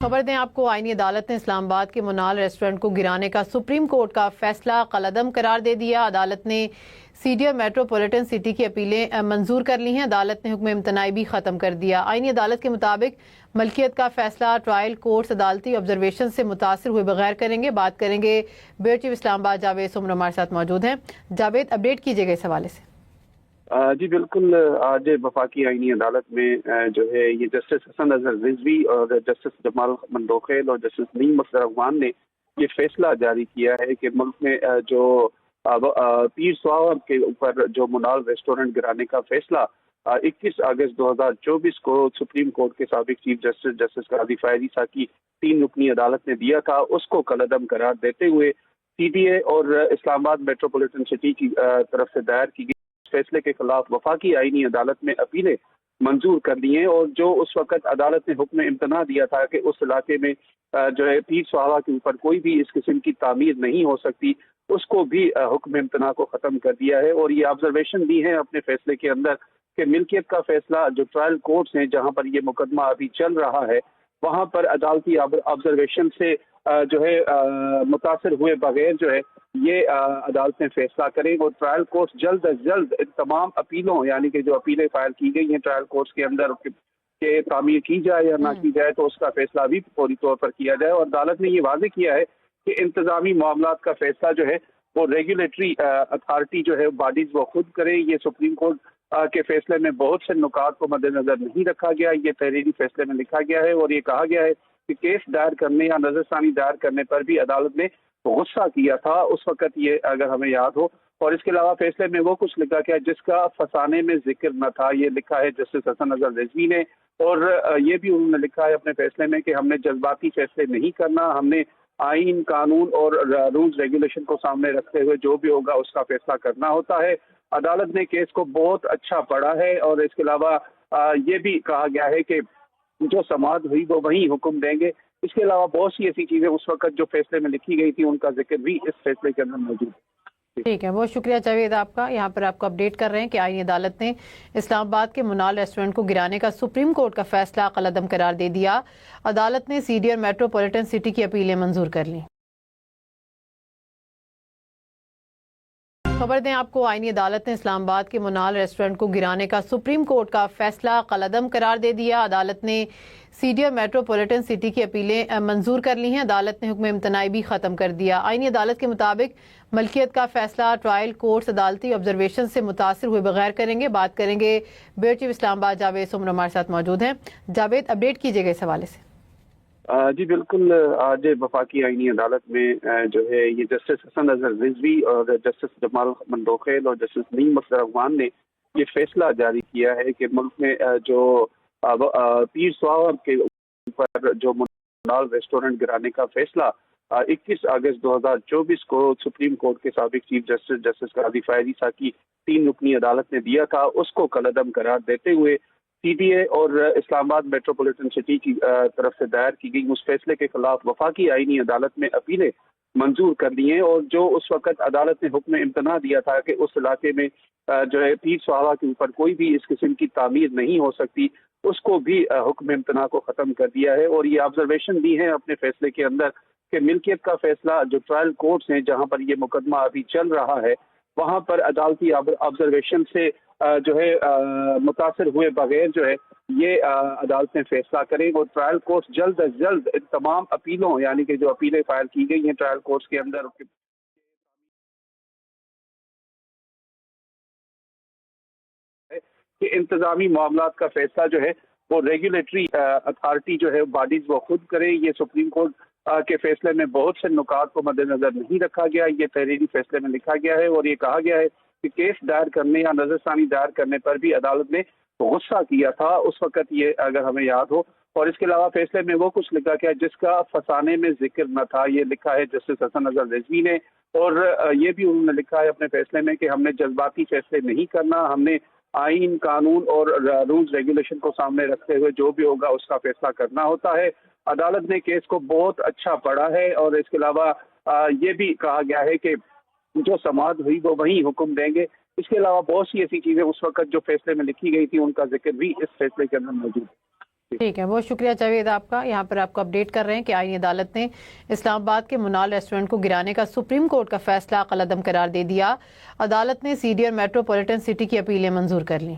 खबर दें आपको, आईनी अदालत ने इस्लामाबाद के मुनाल रेस्टोरेंट को गिराने का सुप्रीम कोर्ट का फैसला कलअदम करार दे दिया। अदालत ने सीडीआर मेट्रोपॉलिटन सिटी की अपीलें मंजूर कर ली हैं। अदालत ने हुक्म इम्तनाई भी ख़त्म कर दिया। आईनी अदालत के मुताबिक मलकियत का फैसला ट्रायल कोर्ट्स अदालती ऑब्जर्वेशन से मुतासिर हुए बगैर करेंगे। बात करेंगे ब्यूरो चीफ इस्लामाबाद जावेद सुमर हमारे साथ मौजूद हैं। जावेद, अपडेट कीजिएगा इस हवाले से। जी बिल्कुल, आज वफाकी आईनी अदालत में जो है ये जस्टिस हसन अजहर रिजवी और जस्टिस जमाल मंदोखेल और जस्टिस नईम अख्तर अफगान ने ये फैसला जारी किया है कि मुल्क में जो पीर सुहाग के ऊपर जो मुनाल रेस्टोरेंट गिराने का फैसला 21 अगस्त 2024 को सुप्रीम कोर्ट के साबिक चीफ जस्टिस जस्टिस काजी फायद ईसा की 3 रुकनी अदालत ने दिया था, उसको कलअदम करार देते हुए सीडीए और इस्लामाबाद मेट्रोपॉलिटन सिटी की तरफ से दायर की गई फैसले के खिलाफ वफाकी आईनी अदालत में अपीलें मंजूर कर दी हैं। और जो उस वक्त अदालत ने हुक्म इम्तना दिया था कि उस इलाके में जो है पीर सुहागा के ऊपर कोई भी इस किस्म की तामीर नहीं हो सकती, उसको भी हुक्म इम्तना को ख़त्म कर दिया है। और ये ऑब्जर्वेशन दी है अपने फैसले के अंदर कि मिल्कियत का फैसला जो ट्रायल कोर्ट्स हैं जहाँ पर ये मुकदमा अभी चल रहा है, वहाँ पर अदालती ऑब्जर्वेशन से जो है मुतासर हुए बगैर जो है ये अदालतें फैसला करें और ट्रायल कोर्ट जल्द अज जल्द इन तमाम अपीलों यानी कि जो अपीलें फाइल की गई हैं ट्रायल कोर्ट्स के अंदर के तामीर की जाए या ना की जाए तो उसका फैसला भी फौरी तौर पर किया जाए। और अदालत ने ये वाज़ेह किया है कि इंतजामी मामलात का फैसला जो है वो रेगुलेटरी अथॉरिटी जो है बॉडीज वो खुद करे। ये सुप्रीम कोर्ट के फैसले में बहुत से नुकात को मद्देनजर नहीं रखा गया, ये तहरीरी फैसले में लिखा गया है। और ये कहा गया है कि केस दायर करने या नजरसानी दायर करने पर भी अदालत ने गुस्सा किया था उस वक्त, ये अगर हमें याद हो। और इसके अलावा फैसले में वो कुछ लिखा गया जिसका फसाने में जिक्र न था, ये लिखा है जस्टिस हसन अजहर रिजवी ने। और ये भी उन्होंने लिखा है अपने फैसले में कि हमने जज्बाती फैसले नहीं करना, हमने आइन कानून और रूल्स रेगुलेशन को सामने रखते हुए जो भी होगा उसका फैसला करना होता है। अदालत ने केस को बहुत अच्छा पढ़ा है। और इसके अलावा ये भी कहा गया है कि जो समाअत हुई वो वही हुक्म देंगे। इसके अलावा बहुत सी ऐसी चीजें उस वक्त जो फैसले में लिखी गई थी उनका जिक्र भी इस फैसले के अंदर मौजूद है। ठीक है, बहुत शुक्रिया जावेद आपका। यहाँ पर आपको अपडेट कर रहे हैं कि आईनी अदालत ने इस्लामाबाद के मुनाल रेस्टोरेंट को गिराने का सुप्रीम कोर्ट का फैसला कलअदम करार दे दिया। अदालत ने सीडीआर मेट्रोपॉलिटन सिटी की अपीलें मंजूर कर ली। खबर दें आपको, आईनी अदालत ने इस्लामाबाद के मुनाल रेस्टोरेंट को गिराने का सुप्रीम कोर्ट का फैसला कलअदम करार दे दिया। अदालत ने सीडीआर मेट्रोपॉलिटन सिटी की अपीलें मंजूर कर ली हैं। अदालत ने हुक्म इम्तनाई भी ख़त्म कर दिया। आईनी अदालत के मुताबिक मलकियत का फैसला ट्रायल कोर्ट्स अदालती ऑब्जर्वेशन से मुतासिर हुए बगैर करेंगे। बात करेंगे ब्यूरो चीफ इस्लामाबाद जावेद सुमर हमारे साथ मौजूद हैं। जावेद, अपडेट कीजिएगा इस हवाले से। जी बिल्कुल, आज वफाकी आईनी अदालत में जो है ये जस्टिस हसन अजहर रिजवी और जस्टिस जमाल मंदोखेल और जस्टिस नईम अख्तर अफगान ने ये फैसला जारी किया है कि मुल्क में जो पीर सुहाग के ऊपर जो मुनाल रेस्टोरेंट गिराने का फैसला 21 अगस्त 2024 को सुप्रीम कोर्ट के साबिक चीफ जस्टिस जस्टिस काजी फायद ईसा की 3 रुकनी अदालत ने दिया था, उसको कलअदम करार देते हुए सीडीए और इस्लामाबाद मेट्रोपॉलिटन सिटी की तरफ से दायर की गई उस फैसले के खिलाफ वफाकी आईनी अदालत में अपीलें मंजूर कर दी हैं। और जो उस वक्त अदालत ने हुक्म इम्तना दिया था कि उस इलाके में जो है पीर सुहागा के ऊपर कोई भी इस किस्म की तामीर नहीं हो सकती, उसको भी हुक्म इम्तना को ख़त्म कर दिया है। और ये ऑब्जर्वेशन दी है अपने फैसले के अंदर कि मिल्कियत का फैसला जो ट्रायल कोर्ट्स हैं जहाँ पर ये मुकदमा अभी चल रहा है, वहाँ पर अदालती ऑब्जर्वेशन से जो है मुतासर हुए बगैर जो है ये अदालतें फैसला करें और ट्रायल कोर्ट जल्द अज जल्द इन तमाम अपीलों यानी कि जो अपीलें फाइल की गई हैं ट्रायल कोर्ट्स के अंदर कि इंतजामी मामलात का फैसला जो है वो रेगुलेटरी अथॉरिटी जो है बॉडीज वो खुद करे। ये सुप्रीम कोर्ट के फैसले में बहुत से नुकात को मद्देनजर नहीं रखा गया, ये तहरीरी फैसले में लिखा गया है। और ये कहा गया है कि केस दायर करने या नजरसानी दायर करने पर भी अदालत ने गुस्सा किया था उस वक्त, ये अगर हमें याद हो। और इसके अलावा फैसले में वो कुछ लिखा गया जिसका फसाने में जिक्र न था, ये लिखा है जस्टिस हसन अजहर रिजवी ने। और ये भी उन्होंने लिखा है अपने फैसले में कि हमने जज्बाती फैसले नहीं करना, हमने आइन कानून और रूल्स रेगुलेशन को सामने रखते हुए जो भी होगा उसका फैसला करना होता है। अदालत ने केस को बहुत अच्छा पढ़ा है। और इसके अलावा ये भी कहा गया है कि जो समाअत हुई वो वही हुक्म देंगे। इसके अलावा बहुत सी ऐसी चीजें उस वक्त जो फैसले में लिखी गई थी उनका जिक्र भी इस फैसले के अंदर मौजूद है। ٹھیک ہے، بہت شکریہ جاوید آپ کا. یہاں پر آپ کو اپڈیٹ کر رہے ہیں کہ آئینی عدالت نے اسلام آباد کے منال ریسٹورنٹ کو گرانے کا سپریم کورٹ کا فیصلہ کالعدم قرار دے دیا. عدالت نے سی ڈی اور میٹروپولیٹن سٹی کی اپیلیں منظور کر لیں.